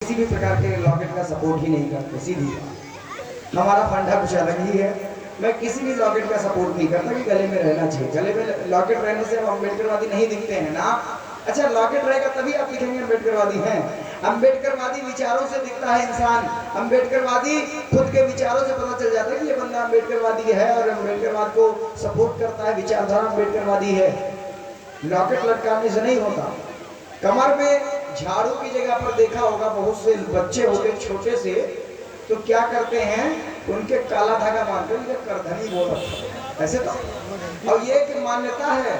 किसी भी प्रकार के लॉकेट का सपोर्ट ही नहीं करते, सीधी हमारा फंडा कुछ अलग ही है। मैं किसी भी लॉकेट का सपोर्ट नहीं करता कि गले में रहना चाहिए। गले में लॉकेट रहने से हम अम्बेडकरवादी नहीं दिखते हैं ना। अच्छा, लॉकेट रहेगा तभी आप दिखेंगे अम्बेडकरवादी हैं। अम्बेडकरवादी विचारों से दिखता है इंसान। अम्बेडकरवादी खुद के विचारों से पता चल जाता है कि ये बंदा अम्बेडकरवादी है और अम्बेडकरवाद को सपोर्ट करता है, विचारधारा अम्बेडकरवादी है। लॉकेट लटकाने से नहीं होता। कमर में झाड़ू की जगह पर देखा होगा बहुत से बच्चे होते छोटे से, तो क्या करते हैं, उनके काला धागा बांधते हैं, करधनी बोल रखा ऐसे तो। और ये एक मान्यता है,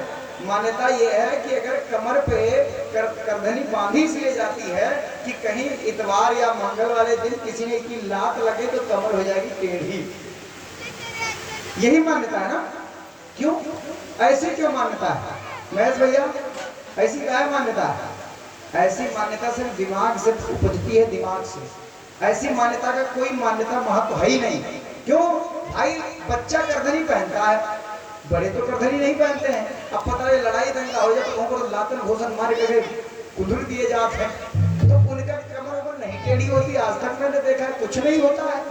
मान्यता ये है कि अगर कमर पे करधनी बांधी इसलिए जाती है कि कहीं इतवार या मंगल वाले दिन किसी ने की लात लगे तो कमर हो जाएगी टेढ़ी। यही मान्यता है ना। क्यों ऐसे क्यों मान्यता है महेश भैया, ऐसी क्या है मान्यता है? ऐसी मान्यता सिर्फ दिमाग से उपजती है, दिमाग से। ऐसी मान्यता का कोई मान्यता महत्व है ही नहीं। क्यों भाई, बच्चा करधनी पहनता है, बड़े तो करधनी नहीं पहनते हैं। अब पता है लड़ाई दंगा हो जाए तो उनको लातन घोषण मार के कुंदरू दिए जाते हैं, तो उनका कमर ऊपर नहीं टेढ़ी होती। आज तक मैंने देखा है कुछ नहीं होता है।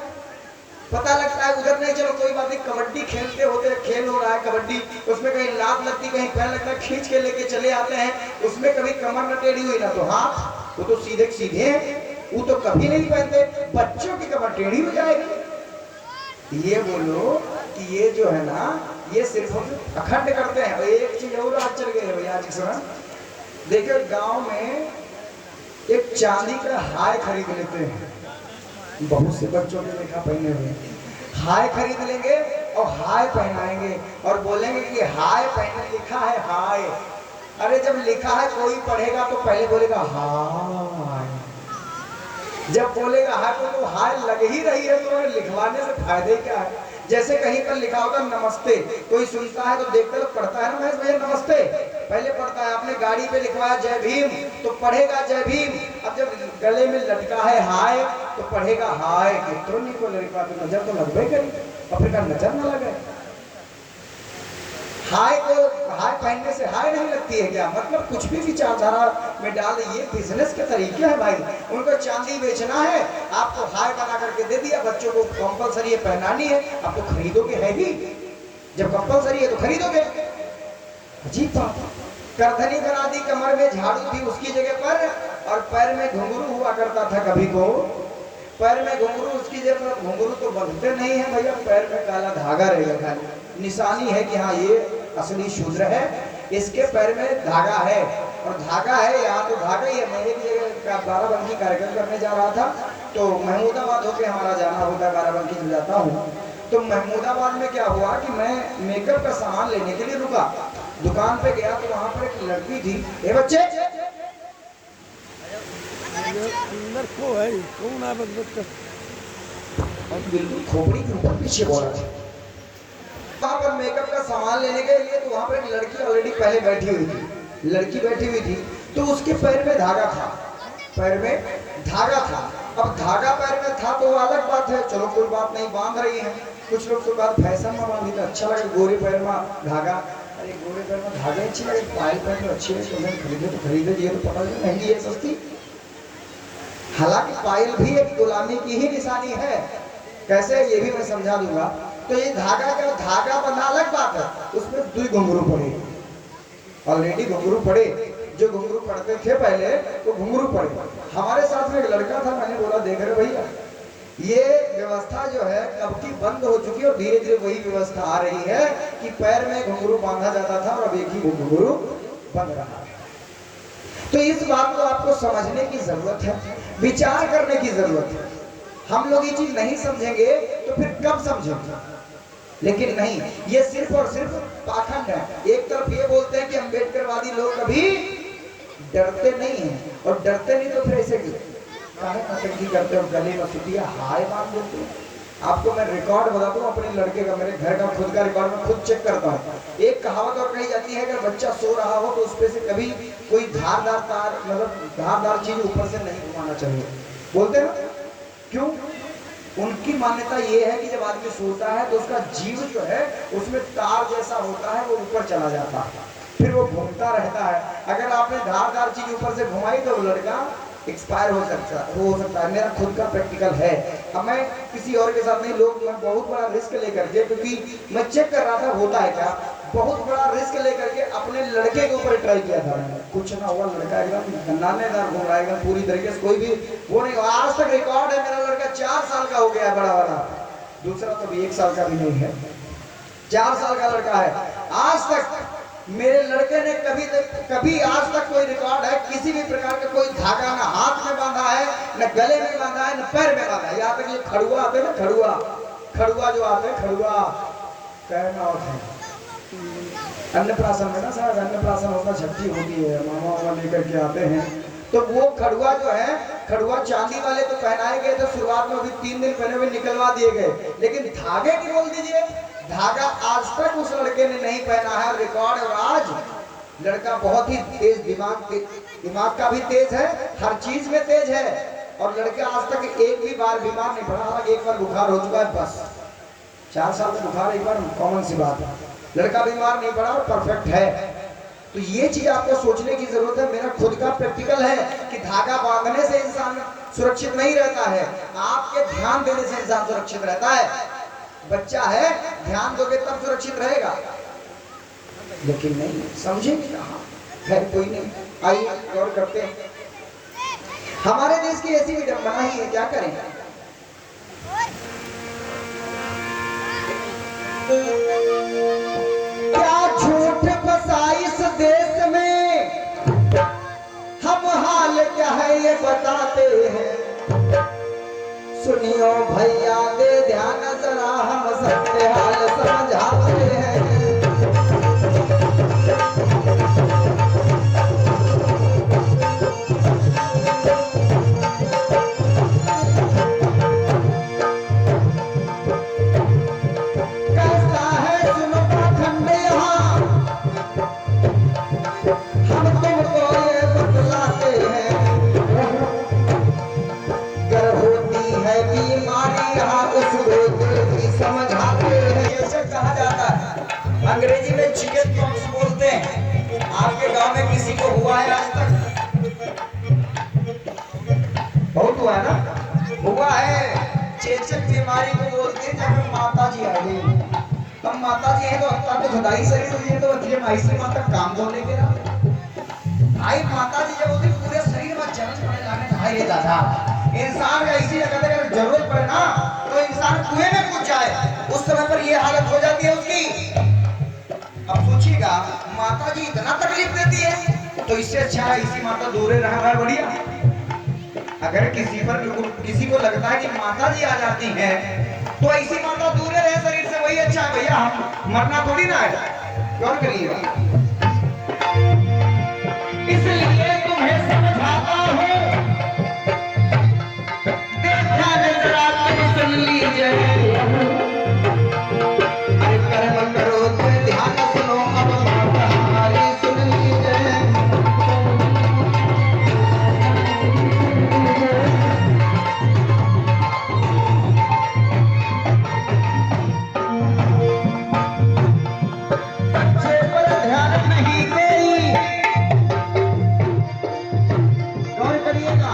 पता लगता है उधर नहीं, चलो कोई बात नहीं, कबड्डी खेलते होते, खेल हो रहा है कबड्डी, उसमें कहीं लात लगती, कहीं पैर लगता है, खींच के लेके चले आते हैं, उसमें कभी कमर न टेढ़ी हुई ना तो हाथ, वो तो सीधे सीधे हैं, वो तो कभी नहीं पहनते। बच्चों की कमर टेढ़ी हो जाएगी। ये बोलो कि ये जो है ना, ये सिर्फ अखंड करते हैं। एक चीज और आज चल गए भैया जी सुना, देखिए गांव में एक चांदी का हाय खरीद लेते हैं, बहुत से बच्चों ने देखा पहने हुए, हाय खरीद लेंगे और हाय पहनाएंगे और बोलेंगे कि हाय पहने, लिखा है हाय। अरे जब लिखा है कोई पढ़ेगा तो पहले बोलेगा हाय, जब बोलेगा हाय तो हाय लग ही रही है, तो लिखवाने से फायदे क्या है? जैसे कहीं पर लिखा होगा नमस्ते, कोई सुनता है तो देखता तो पढ़ता है ना महेश भैया, नमस्ते पहले पढ़ता है। आपने गाड़ी पे लिखवाया जय भीम तो पढ़ेगा जय भीम। अब जब गले में लटका है हाय तो पढ़ेगा हाय। इलेक्ट्रॉनिक को लड़का तो नजर तो लगभग करी, और फिर नजर ना लगे। हाय को हाय पहनने से हाय नहीं लगती है क्या? मतलब कुछ भी विचारधारा में डाल, ये बिजनेस के तरीके हैं भाई। उनको चांदी बेचना है, आपको हाय बना करके दे दिया, बच्चों को कंपलसरी ये पहनानी है, आपको खरीदोगे है भी, जब कंपलसरी है तो खरीदोगे। अजीब बात। करधनी बना दी, कमर में झाड़ू थी उसकी जगह पर, और पैर में घुंघरू हुआ करता था कभी को, पैर में घुंघरू उसकी जगह पर। घुंघरू तो बंधते नहीं है भैया, पैर में काला धागा रहेगा, खाली निशानी है कि हाँ ये असली शूद्र है, इसके पैर में धागा है। और धागा है यहाँ तो धागा ही है। मैं एक जगह बाराबंकी कार्यक्रम करने जा रहा था, तो महमूदाबाद होके हमारा जाना होता है, बाराबंकी में जाता हूँ। तो महमूदाबाद में क्या हुआ कि मैं मेकअप का सामान लेने के लिए रुका, दुकान पे गया तो वहां पर एक लड़की थी। ए बच्चे अंदर को है कौन है बच्चा, और बिल्कुल खोपड़ी के ऊपर पीछे बोला। वहां पर मेकअप का सामान लेने के लिए, तो वहां पर एक लड़की ऑलरेडी पहले बैठी हुई थी, लड़की बैठी हुई थी, तो उसके पैर में धागा था, पैर में धागा था। अब धागा पैर में था तो वो अलग बात है, चलो कोई बात नहीं, बांध रही है। कुछ लोग तो बात फैशन में बांधी, अच्छा लगे गोरे पैर में धागा, अरे गोरे पैर में धागा अच्छी लगे, पायल पैर में अच्छी है, तो खरीदे तो खरीदे, ये तो पता नहीं महंगी है सस्ती। हालांकि पायल भी एक गुलामी की ही निशानी है, कैसे ये भी मैं समझा दूंगा। तो ये धागा का धागा बना अलग बात है, उसमें दो घुंघरू पड़े, ऑलरेडी घुंघरू पड़े, जो घुंघरू पड़ते थे पहले तो घुंघरू पड़े। हमारे साथ में एक लड़का था, मैंने बोला देख रहे भैया ये व्यवस्था जो है कब की बंद हो चुकी है, और धीरे धीरे वही व्यवस्था आ रही है कि पैर में घुंघरू बांधा जाता था और अब एक ही घुंघरू बंध रहा है। तो इस बात को आपको समझने की जरूरत है, विचार करने की जरूरत है। हम लोग ये चीज नहीं समझेंगे तो फिर कब समझेंगे? लेकिन नहीं, ये सिर्फ और सिर्फ पाखंड है। एक तरफ ये बोलते हैं कि अम्बेडकरवादी लोग कभी डरते नहीं हैं, और डरते नहीं तो फिर ऐसे काहे नौटंकी करते हो, गले में सुतिया हाय बांध देते हो। आपको मैं रिकॉर्ड बताता हूँ अपने लड़के का, मेरे घर का खुद का रिकॉर्ड में खुद चेक करता हूँ। एक कहावत और कही जाती है, अगर बच्चा सो रहा हो तो उस पे से कभी कोई धारदार तार, मतलब धारदार चीज ऊपर से नहीं घुमाना चाहिए, बोलते हैं ना। क्यों? उनकी मान्यता ये है कि जब आदमी सोता है तो उसका जीव जो है उसमें तार जैसा होता है, वो ऊपर चला जाता है, फिर वो घूमता रहता है। अगर आपने धारदार चीज ऊपर से घुमाई तो वो लड़का एक्सपायर हो सकता है। मेरा खुद का प्रैक्टिकल है। अब मैं किसी और के साथ नहीं, लोग मैं बहुत बड़ा रिस्क लेकर के, क्योंकि मैं चेक कर रहा था होता है क्या, बहुत बड़ा रिस्क लेकर के अपने लड़के के ऊपर ट्राई किया था मैंने। कुछ ना हुआ, लड़का एकदम नानेदार घूम रहा है एकदम पूरी तरीके से, कोई भी वो नहीं। आज तक रिकॉर्ड है, मेरा लड़का 4 साल का हो गया है, बड़ा वाला। दूसरा तो भी 1 साल का भी नहीं है, 4 साल का लड़का है। आज तक मेरे लड़के ने कभी आज तक कोई रिकॉर्ड है, किसी भी प्रकार का कोई धागा ना हाथ में बांधा है, न गले में बांधा है, न पैर में बांधा है। यहाँ तक ये खड़ुआ आते ना, खड़ुआ जो आते हैं, खड़ुआ कहना और है अन्नप्राशन में ना, शायद अन्नप्राशन होता, छठी होती है, मामा लेकर के आते हैं, तो वो खड़ुआ जो है, खड़ुआ चांदी वाले तो पहनाए गए थे शुरुआत में, अभी 3 दिन पहले हुए निकलवा दिए गए, लेकिन धागे की बोल दीजिए, धागा आज तक उस लड़के ने नहीं पहना है, रिकॉर्ड। और आज लड़का बहुत ही तेज दिमाग का भी तेज है, हर चीज में तेज है, और लड़का आज तक एक भी बार बीमार नहीं पड़ा। एक बार बुखार हो चुका है बस, 4 साल में बुखार एक बार कॉमन सी बात है, लड़का बीमार नहीं पड़ा और परफेक्ट है। तो ये चीज आपको सोचने की जरूरत है। मेरा खुद का प्रैक्टिकल है कि धागा बांधने से इंसान सुरक्षित नहीं रहता है, आपके ध्यान देने से इंसान सुरक्षित रहता है। बच्चा है, ध्यान दोगे तब सुरक्षित रहेगा, लेकिन नहीं समझेंगे कहाँ। खैर कोई नहीं, आइए गौर करते हैं। हमारे देश की ऐसी विडंबना ही है, क्या करें। क्या झूठ बसा इस देश में, हम हाल क्या है ये बताते हैं। सुनियो भैया दे ध्यान जरा, हम सबके हाल समझाते हैं। कैसा है सुनो पाखंड यहाँ, हम तुमको ये बतलाते हैं। गर होती है बीमारी यहाँ, उसको भी समझाते हैं। ये कहा जाता है, अंग्रेजी में चिकन पॉक्स बोलते हैं। आपके गांव में किसी को हुआ है आज तक? बहुत हुआ है ना, हुआ है। चेचक बीमारी को बोलते हैं। जब माता जी आ गई, तब माता जी है तो अब तो खुदाई शरीर हुई है, तो इसलिए माइसी माता काम धोने के ना भाई, माता जी जब होती पूरे शरीर में जलन पड़ने लगे। भाई ये दादा इंसान ऐसी जगह अगर जरूरत पड़े ना, तो इंसान कुएं में कूद जाए, उस समय पर ये हालत हो जाती है उसकी। अब सोचिएगा, माता जी इतना तकलीफ देती है, तो इससे अच्छा है इसी माता दूर रहा है, बढ़िया। अगर किसी को लगता है कि माता जी आ जाती है, तो ऐसी माता दूर रहे शरीर से, वही अच्छा है भैया। हम मरना थोड़ी ना है, गौर करिएगा। इसलिए तुम्हें समझाता हूँ, देखा जरा तुम सुन लीजिए। अरे कर्म करो तो ध्यान सुनो, अब माता हमारी सुन लीजिए। बच्चे पर ध्यान नहीं देई, गौर करिएगा।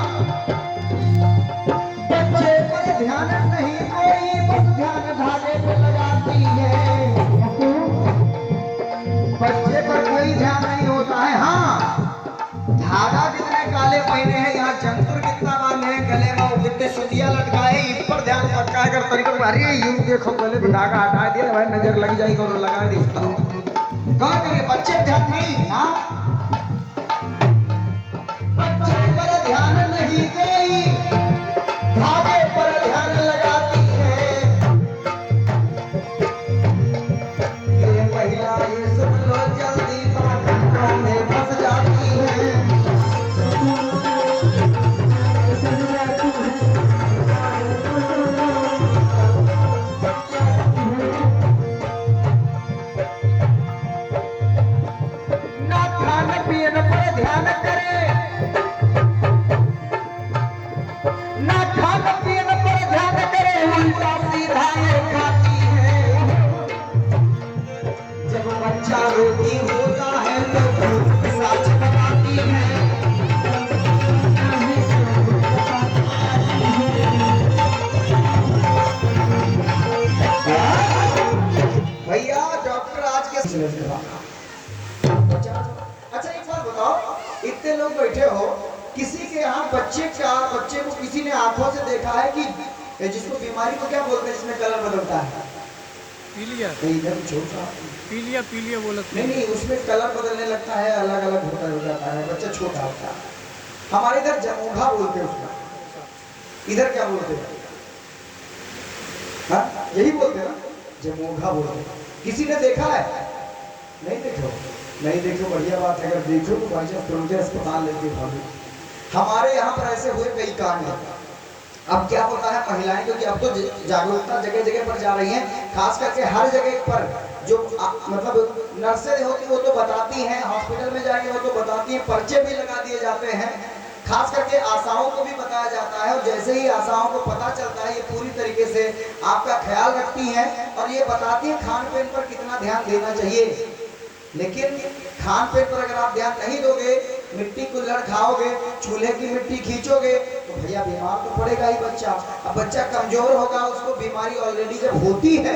बच्चे पर ध्यान नहीं कोई, बस ध्यान धागे पे लगाती है। बच्चे पर कोई ध्यान नहीं होता है। हाँ, धागा कितने काले पहने हैं, यहाँ जंतुर कितना बांधे हैं गले में, वो कितने सुतिया लटकाए, इस पर ध्यान पक्का कर तरीके। अरे यूं देखो, पहले धागा हटा दिया भाई, नजर लग जाएगी और लगा दी। गौर करिए, बच्चे ध्यान नहीं। हाँ, बच्चे पर ध्यान नहीं कोई, धागे पर ध्यान लगाती है। ये महिला ये सुन लो जल्दी, पाखंडों में फंस जाती है। ना खान पीन पर ध्यान करे, ना खान पीन पर ध्यान करे, उल्टा सीधा ये खाती है। जब बच्चा रोगी होता है तो भूत पिशाच बनाती है। बच्चे को किसी ने आंखों से देखा है कि जिसको बीमारी को क्या बोलते हैं, जिसमें कलर बदलता है? पीलिया एकदम छोटा। पीलिया पीलिया बोलते नहीं नहीं, उसमें कलर बदलने लगता है, अलग अलग होता हो जाता है, बच्चा छोटा होता है। हमारे इधर जमोघा बोलते हैं उसका, इधर क्या बोलते हैं? हाँ यही बोलते हैं ना, जमोघा बोलते हैं। किसी ने देखा है? नहीं देखो, नहीं देखो, बढ़िया बात है। अगर देखो तो भाई साहब तुरंत अस्पताल लेके भागो। हमारे यहाँ पर ऐसे हुए कई कांड हैं। अब क्या होता है, महिलाएं क्योंकि अब तो जागरूकता जगह जगह पर जा रही है, खास करके हर जगह पर जो मतलब नर्सें होती वो तो बताती हैं, हॉस्पिटल में जाके वो तो बताती हैं, पर्चे भी लगा दिए जाते हैं। खास करके आशाओं को भी बताया जाता है, और जैसे ही आशाओं को पता चलता है ये पूरी तरीके से आपका ख्याल रखती हैं और ये बताती है खान पान पर कितना ध्यान देना चाहिए। लेकिन खान पान पर अगर आप ध्यान नहीं दोगे, मिट्टी को लड़ खाओगे, चूल्हे की मिट्टी खींचोगे, तो भैया बीमार तो पड़ेगा ही बच्चा। अब बच्चा कमजोर होगा, उसको बीमारी ऑलरेडी जब होती है,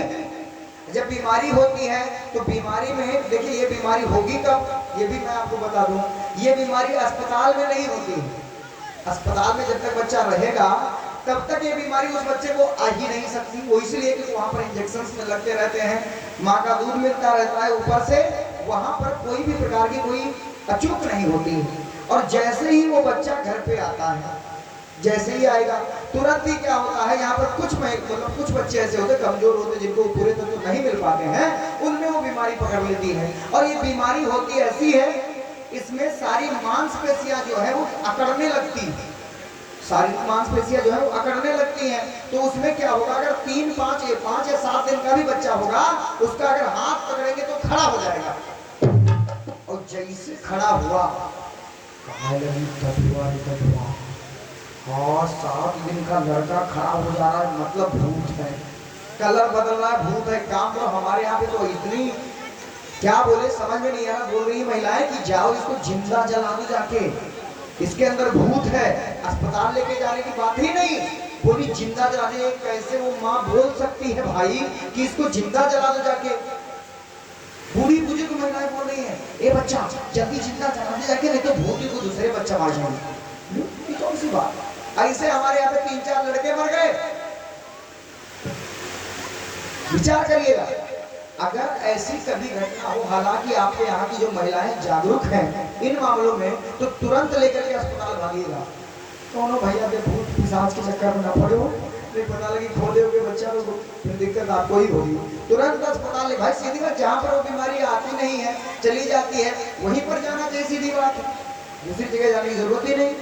जब बीमारी होती है तो बीमारी में देखिए ये बीमारी होगी कब, ये भी मैं आपको बता दूं, ये बीमारी अस्पताल में नहीं होती। अस्पताल में जब तक बच्चा रहेगा तब तक ये बीमारी उस बच्चे को आ ही नहीं सकती। वो इसलिए कि वहाँ पर इंजेक्शन लगते रहते हैं, माँ का दूध मिलता रहता है, ऊपर से वहाँ पर कोई भी प्रकार की कोई अचूक नहीं होती। और जैसे ही वो बच्चा घर पे आता है, जैसे ही आएगा तुरंत ही क्या होता है, यहाँ पर कुछ बच्चे ऐसे होते कमजोर होते जिनको पूरे तत्व तो नहीं मिल पाते हैं, उनमें वो बीमारी पकड़ लेती है। और ये बीमारी होती ऐसी है, इसमें सारी मांसपेशियां जो है वो अकड़ने लगती है, सारी मांसपेशियां जो है वो अकड़ने लगती हैं। तो उसमें क्या होगा, अगर 5 या 7 दिन का भी बच्चा होगा, उसका अगर हाथ पकड़ेंगे तो खड़ा हो जाएगा, और जैसे खड़ा हुआ हाँ 7 दिन का लड़का खड़ा हो जा रहा है, मतलब भूत है, कलर बदल रहा है, भूत है। काम तो हमारे यहाँ पे तो इतनी क्या बोले समझ में नहीं आ रहा, बोल रही है महिलाएं कि जाओ इसको जिंदा जला दो जाके, इसके अंदर भूत है, अस्पताल लेके जाने की बात ही नहीं, बोली जिंदा जला दे। कैसे वो माँ बोल सकती है भाई कि इसको जिंदा जला दो जाके? बूढ़ी बुजुर्ग महिलाएं बोल रही है, ए बच्चा जल्दी जिंदा जला दे जाके, नहीं तो भूत को दूसरे बच्चा मार जाएंगे। ये कौन सी बात? ऐसे हमारे यहाँ पे 3-4 लड़के मर गए। विचार करिएगा, अगर ऐसी कभी घटना हो, हालांकि आपके यहाँ की जो महिलाएं जागरूक हैं इन मामलों में, तो तुरंत लेकर के अस्पताल भागिएगा। दोनों भैया के भूत पिशाच के चक्कर में ना पड़े हो, नहीं पता लगी खोले हो बच्चा तो फिर दिक्कत आपको ही होगी। तुरंत अस्पताल ले भाई, सीधी बात, जहाँ पर वो बीमारी आती नहीं है, चली जाती है, वहीं पर जाना चाहिए, सीधी बात, दूसरी जगह जाने की जरूरत ही नहीं।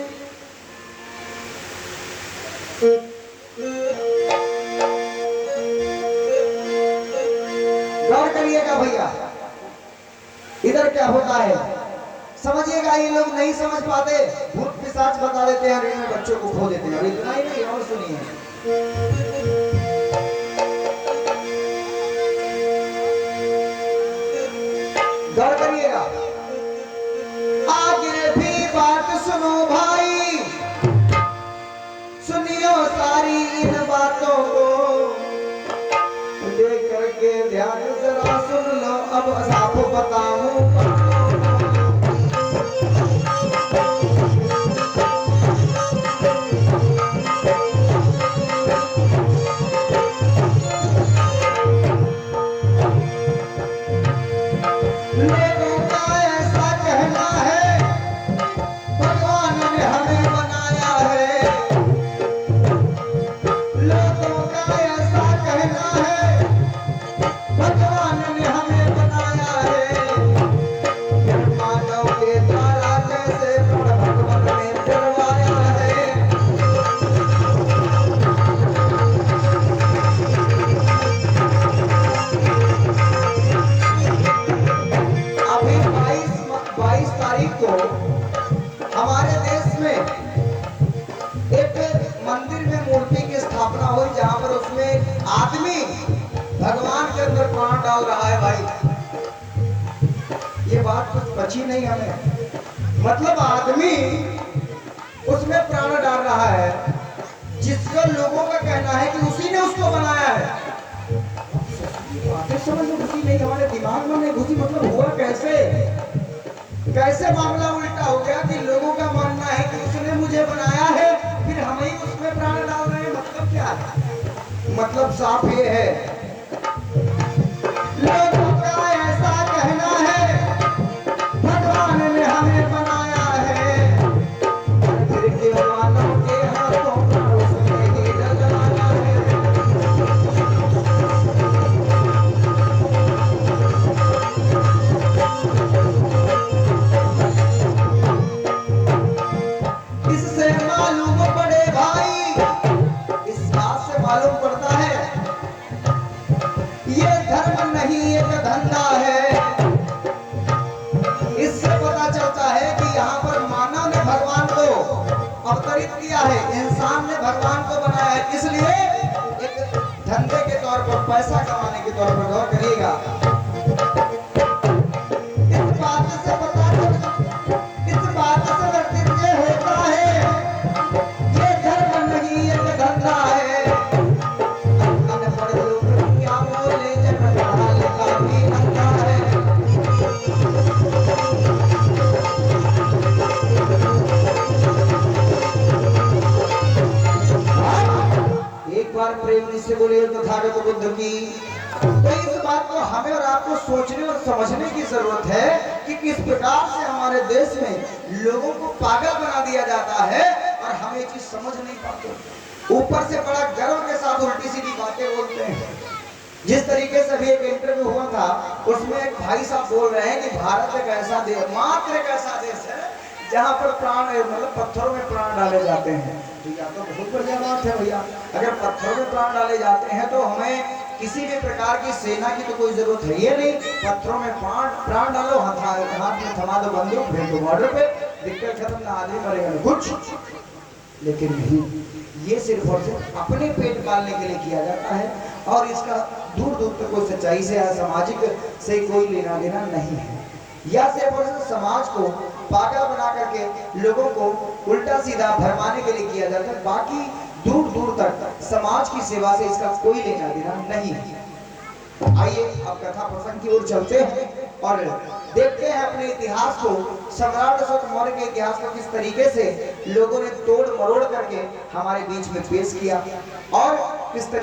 गौर करिएगा भैया, इधर क्या होता है समझिएगा। ये लोग नहीं समझ पाते, भूत पिशाच बता देते हैं, इनमें बच्चों को खो देते हैं। और इतना ही नहीं, और सुनिए, गौर करिएगा, आगे भी बात सुनो भाई, सुनियो सारी इन बातों को, लेकर के ध्यान जरा सुन लो, अब आपको बताऊं। लोगों का ऐसा कहना है, भगवान ने हमें बनाया है, लोगों का ऐसा कहना है, भगवान ने हमें बनाया है, मानव के द्वारा कैसे भगवान ने करवाया है। अभी 22 तारीख को हमारे देश में एक मंदिर में मूर्ति की स्थापना हुई, जहां पर उसमें आदमी भगवान के अंदर प्राण डाल रहा है। भाई ये बात कुछ बची नहीं हमें, मतलब आदमी उसमें प्राण डाल रहा है, जिसको लोगों का कहना है कि उसी ने उसको बनाया है। बातें समझ में घुसी नहीं, हमारे दिमाग में नहीं घुसी। मतलब हुआ कैसे, कैसे मामला उल्टा हो गया कि लोगों का मानना है कि उसने मुझे तुझे बनाया है, फिर हम ही उसमें प्राण डाल रहे हैं, मतलब क्या है? मतलब साफ ये है, लोगों का ऐसा कहना है भगवान ने हमें बनाया है, फिर के मानव के हाथों का उसमें ही डलवाना है। इससे मालूम पड़े भाई, इस बात से मालूम पड़ता है ये धर्म नहीं एक धंधा है। इससे पता चलता है कि यहाँ पर मानव ने भगवान को अवतरित किया है, इंसान ने भगवान को बनाया है, इसलिए एक धंधे के तौर पर, पैसा कमाने के तौर पर गौर करिएगा। इस बात से व्यतीत ये होता है ये धर्म नहीं एक धंधा है। अनपढ़ लोग क्या बोले, जन पढ़ा लिखा भी अंधा है। एक बार प्रेम से बोलिए तथागत बुद्ध की। तो इस बात को हमें और आपको सोचने और समझने की जरूरत है कि किस प्रकार से हमारे देश में लोगों को पागल बना दिया जाता है और हम ये चीज समझ नहीं पाते। ऊपर से बड़ा गर्व के साथ उल्टी सीधी बातें बोलते हैं। जिस तरीके से अभी एक इंटरव्यू हुआ था, उसमें एक भाई साहब बोल रहे हैं कि भारत एक ऐसा देश, मात्र एक ऐसा देश है जहाँ पर प्राण, मतलब पत्थरों में प्राण डाले जाते हैं। तो या तो बहुत बढ़िया बात है भैया, अगर पत्थरों में प्राण डाले जाते हैं तो हमें किसी भी प्रकार की सेना की तो कोई जरूरत है ये नहीं। पत्थरों में प्राण डालो, हाथ में थमा दो बंदूक, भेजो बॉर्डर पे, दिक्कत खत्म, ना आदमी मरेगा ना कुछ। लेकिन नहीं, ये सिर्फ और सिर्फ अपने पेट पालने के लिए किया जाता है और इसका दूर दूर तक कोई सच्चाई से या सामाजिक से कोई लेना देना नहीं है। या सिर्फ और सिर्फ समाज को पागल बना करके लोगों को उल्टा सीधा भरमाने के लिए किया जाता है, बाकी दूर दूर तक समाज की सेवा से इसका कोई लेना देना नहीं है। आइए अब कथा प्रसंग की ओर चलते हैं और देखते हैं अपने इतिहास को, सम्राट अशोक मौर्य के इतिहास को किस तरीके से लोगों ने तोड़ मरोड़ करके हमारे बीच में पेश किया और किस